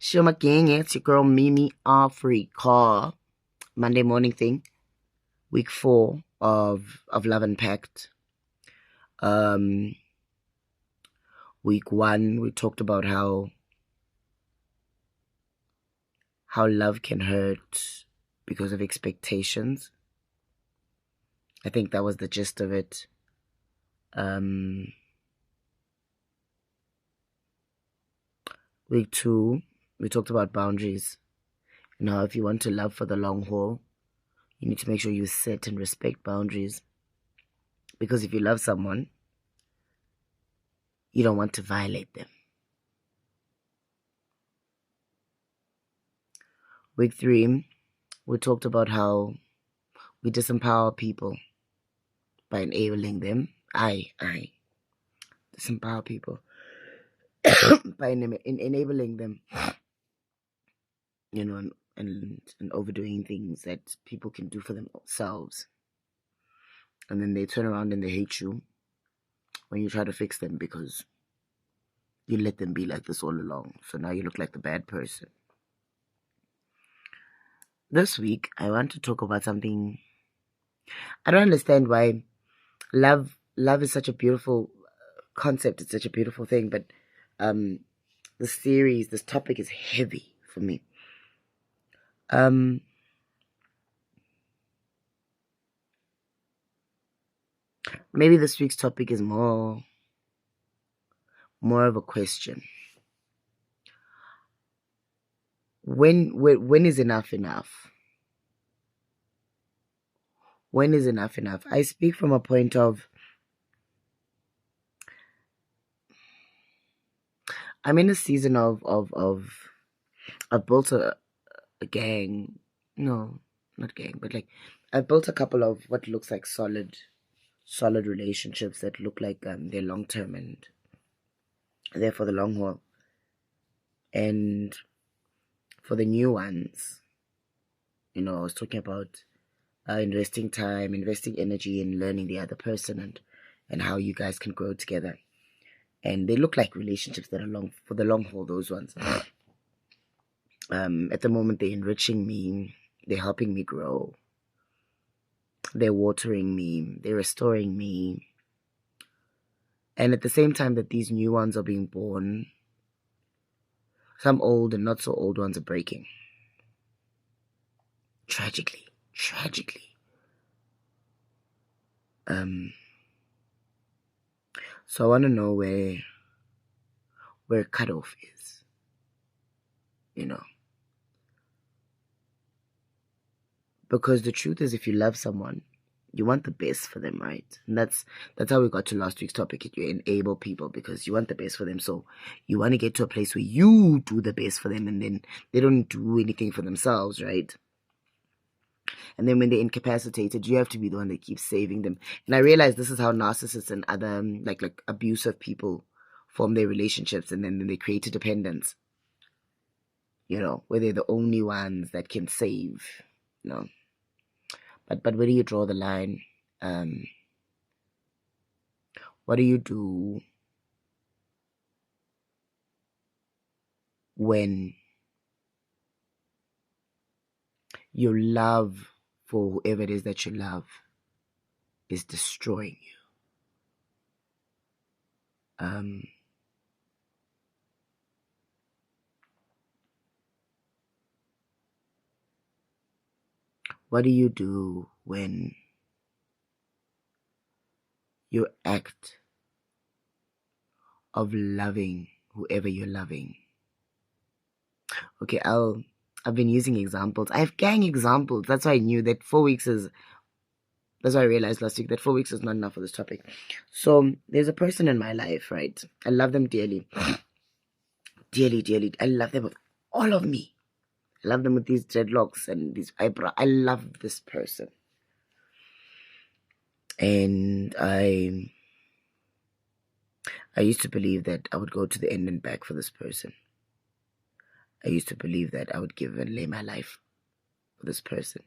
Shuma Gang, it's your girl Mimi Africa. Monday morning thing, week 4 of Love Unpacked. Um, week 1 we talked about how love can hurt because of expectations. I think that was the gist of it. Week 2 we talked about boundaries. Now, if you want to love for the long haul, you need to make sure you set and respect boundaries. Because if you love someone, you don't want to violate them. Week 3, we talked about how we disempower people by enabling them. I disempower people by enabling them, and overdoing things that people can do for themselves. And then they turn around and they hate you when you try to fix them because you let them be like this all along. So now you look like the bad person. This week, I want to talk about something. I don't understand why love is such a beautiful concept. It's such a beautiful thing, but this topic is heavy for me. Maybe this week's topic is more of a question. When is enough enough? When is enough enough? I speak from a point of, I'm in a season of I've built a gang. No, not gang, but like I've built a couple of what looks like solid relationships that look like they're long term and they're for the long haul. And for the new ones, I was talking about investing time, investing energy in learning the other person and how you guys can grow together. And they look like relationships that are for the long haul, those ones. At the moment, they're enriching me. They're helping me grow. They're watering me. They're restoring me. And at the same time that these new ones are being born, some old and not so old ones are breaking. Tragically. So I want to know where cutoff is. Because the truth is, if you love someone, you want the best for them, right? And that's how we got to last week's topic. You enable people because you want the best for them. So you want to get to a place where you do the best for them, and then they don't do anything for themselves, right? And then when they're incapacitated, you have to be the one that keeps saving them. And I realize this is how narcissists and other like abusive people form their relationships, and then they create a dependence. Where they're the only ones that can save. But where do you draw the line? What do you do when your love for whoever it is that you love is destroying you? What do you do when your act of loving whoever you're loving? Okay, I've been using examples. I have gang examples. That's why I knew that 4 weeks is. That's why I realized last week that 4 weeks is not enough for this topic. So there's a person in my life, right? I love them dearly. Dearly. I love them with all of me. I love them with these dreadlocks and these eyebrows. I love this person. And I used to believe that I would go to the end and back for this person. I used to believe that I would give and lay my life for this person.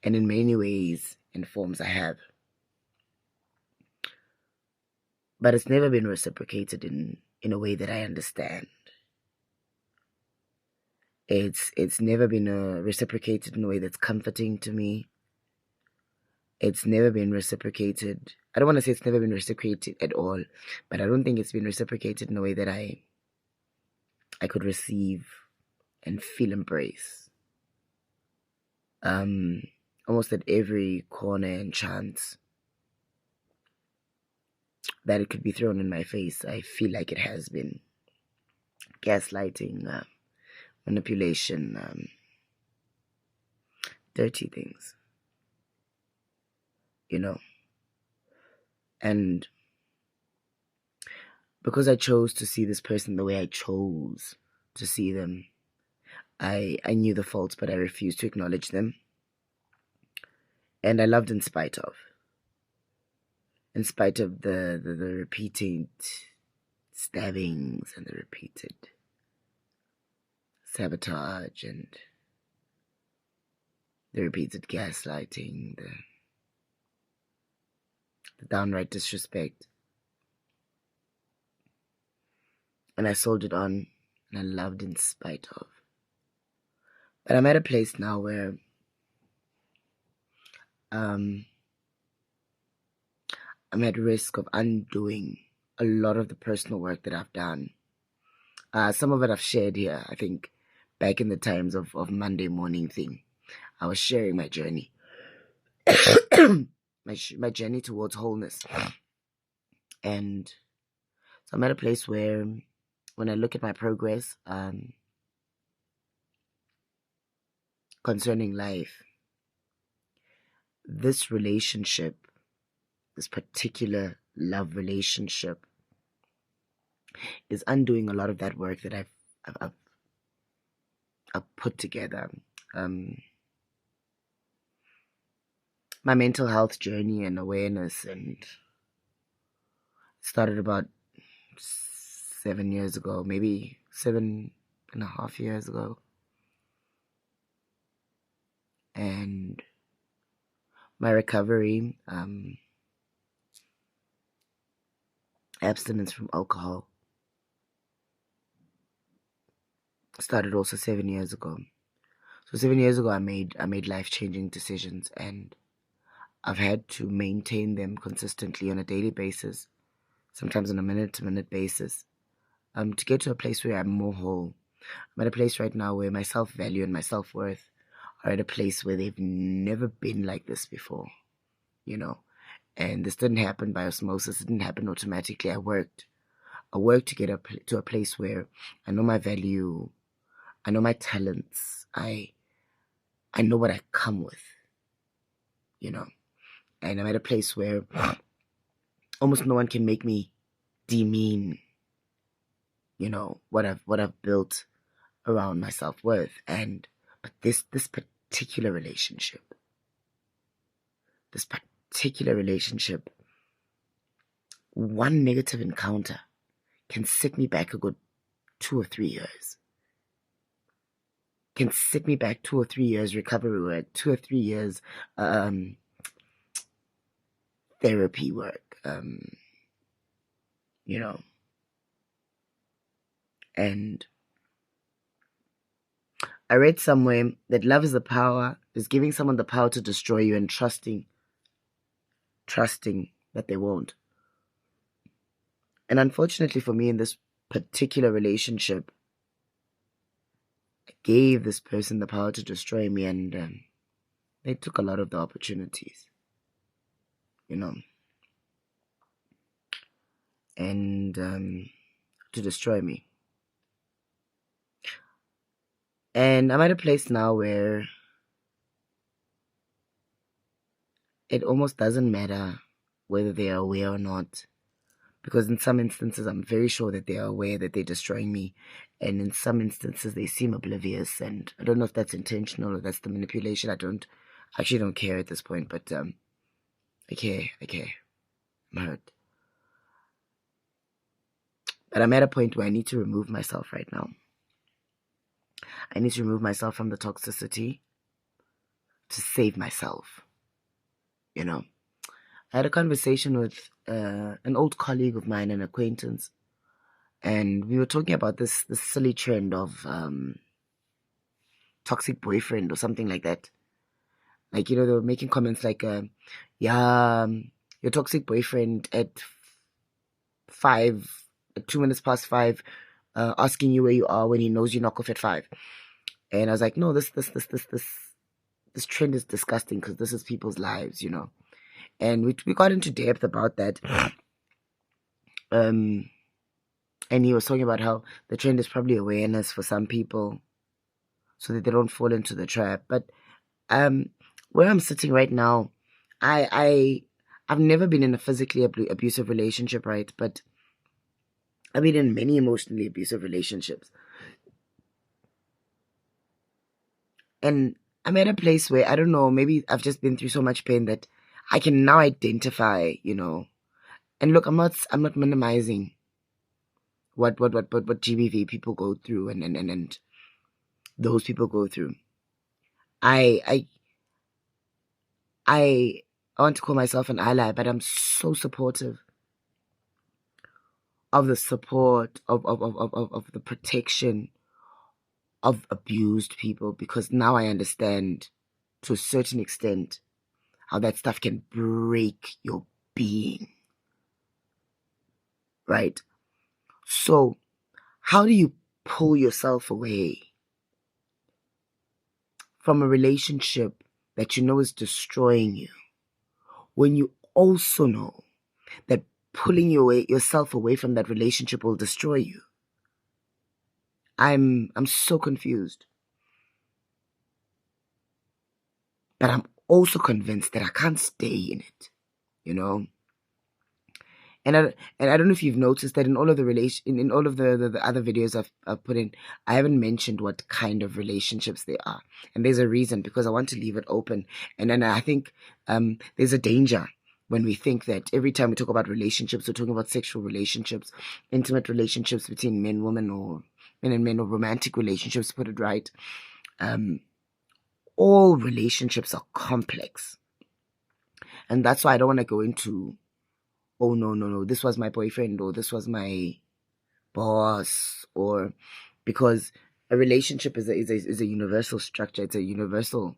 And in many ways and forms I have. But it's never been reciprocated in a way that I understand. It's never been reciprocated in a way that's comforting to me. It's never been reciprocated. I don't want to say it's never been reciprocated at all, but I don't think it's been reciprocated in a way that I could receive and feel embrace. Almost at every corner and chance that it could be thrown in my face, I feel like it has been gaslighting, manipulation, dirty things, and because I chose to see this person the way I chose to see them, I knew the faults, but I refused to acknowledge them. And I loved in spite of the repeated stabbings and the repeated sabotage and the repeated gaslighting, the downright disrespect. And I soldiered on, and I loved in spite of. But I'm at a place now where I'm at risk of undoing a lot of the personal work that I've done. Some of it I've shared here. I think back in the times of Monday morning thing, I was sharing my journey. my journey towards wholeness. And so I'm at a place where when I look at my progress concerning life, this relationship, this particular love relationship, is undoing a lot of that work that I've put together. My mental health journey and awareness and started about 7 years ago, maybe 7.5 years ago. And my recovery, abstinence from alcohol, started also 7 years ago. So 7 years ago, I made life-changing decisions, and I've had to maintain them consistently on a daily basis, sometimes on a minute-to-minute basis, to get to a place where I'm more whole. I'm at a place right now where my self-value and my self-worth are at a place where they've never been like this before, And this didn't happen by osmosis. It didn't happen automatically. I worked to get to a place where I know my value, I know my talents, I know what I come with, And I'm at a place where almost no one can make me demean, what I've built around my self-worth. But this particular relationship, one negative encounter can set me back a good 2 or 3 years. Can set me back 2 or 3 years recovery work, 2 or 3 years therapy work, And I read somewhere that love is giving someone the power to destroy you and trusting that they won't. And unfortunately for me, in this particular relationship, I gave this person the power to destroy me, and they took a lot of the opportunities, and to destroy me. And I'm at a place now where it almost doesn't matter whether they are aware or not, because in some instances I'm very sure that they are aware that they're destroying me, and in some instances they seem oblivious, and I don't know if that's intentional or that's the manipulation. I actually don't care at this point, but I care. I'm hurt. But I'm at a point where I need to remove myself right now. I need to remove myself from the toxicity to save myself. I had a conversation with an old colleague of mine, an acquaintance, and we were talking about this silly trend of toxic boyfriend or something like that. Like, they were making comments like, yeah, your toxic boyfriend at 2 minutes past 5, asking you where you are when he knows you knock off at 5. And I was like, no, this trend is disgusting because this is people's lives, And we got into depth about that. And he was talking about how the trend is probably awareness for some people so that they don't fall into the trap. But where I'm sitting right now, I've never been in a physically abusive relationship, right? But I've been in many emotionally abusive relationships. And I'm at a place where, I don't know, maybe I've just been through so much pain that I can now identify, And look, I'm not minimizing what GBV people go through and those people go through. I I want to call myself an ally, but I'm so supportive of the support of the protection of abused people, because now I understand to a certain extent how that stuff can break your being. Right? So, how do you pull yourself away from a relationship that you know is destroying you when you also know that pulling yourself away from that relationship will destroy you? I'm so confused. But I'm also convinced that I can't stay in it, And I don't know if you've noticed that in all of the in all of the other videos I've put in, I haven't mentioned what kind of relationships they are, and there's a reason, because I want to leave it open. And then I think there's a danger when we think that every time we talk about relationships, we're talking about sexual relationships, intimate relationships between men, women, or men and men, or romantic relationships. To put it right, all relationships are complex, and that's why I don't want to go into, oh, no, this was my boyfriend, or this was my boss, or because a relationship is a universal structure. It's a universal,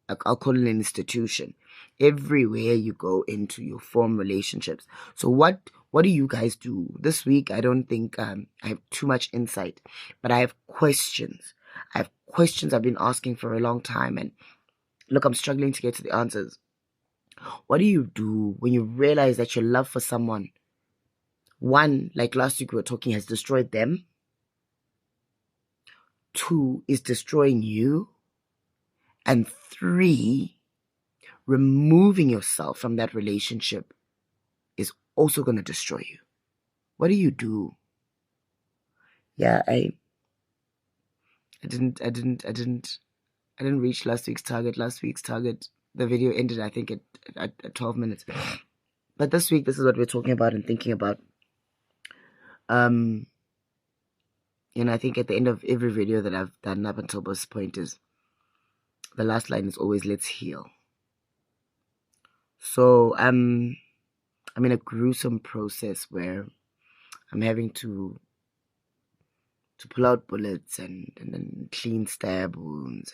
I'll call it an institution. Everywhere you go into, you form relationships. So what do you guys do this week? I don't think I have too much insight, but I have questions. I've been asking for a long time, and look, I'm struggling to get to the answers. What do you do when you realize that your love for someone, one, like last week we were talking, has destroyed them? Two, is destroying you? And three, removing yourself from that relationship is also going to destroy you. What do you do? Yeah, I didn't reach last week's target. The video ended, I think, at 12 minutes. But this week, this is what we're talking about and thinking about. I think at the end of every video that I've done up until this point, is the last line is always, let's heal. So I'm in a gruesome process where I'm having to pull out bullets and then clean stab wounds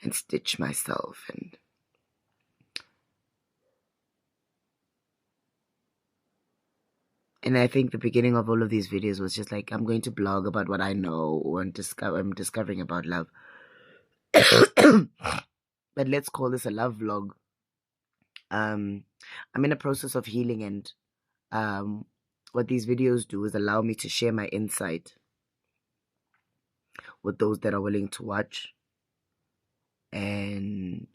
and stitch myself, and I think the beginning of all of these videos was just like, I'm going to blog about what I know or I'm discovering about love. But let's call this a love vlog. I'm in a process of healing, and what these videos do is allow me to share my insight with those that are willing to watch, and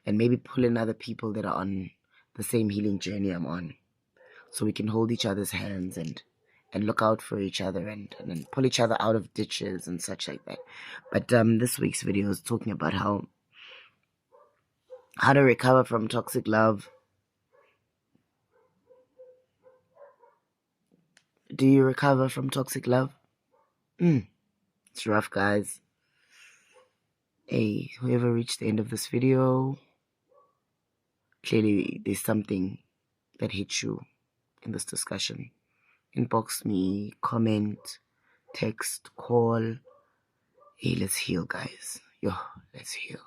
maybe pull in other people that are on the same healing journey I'm on, so we can hold each other's hands and look out for each other and pull each other out of ditches and such like that. But this week's video is talking about how to recover from toxic love. Do you recover from toxic love? It's rough, guys. Hey, whoever reached the end of this video, clearly there's something that hit you in this discussion. Inbox me, comment, text, call, Hey, let's heal, guys. Yo, let's heal.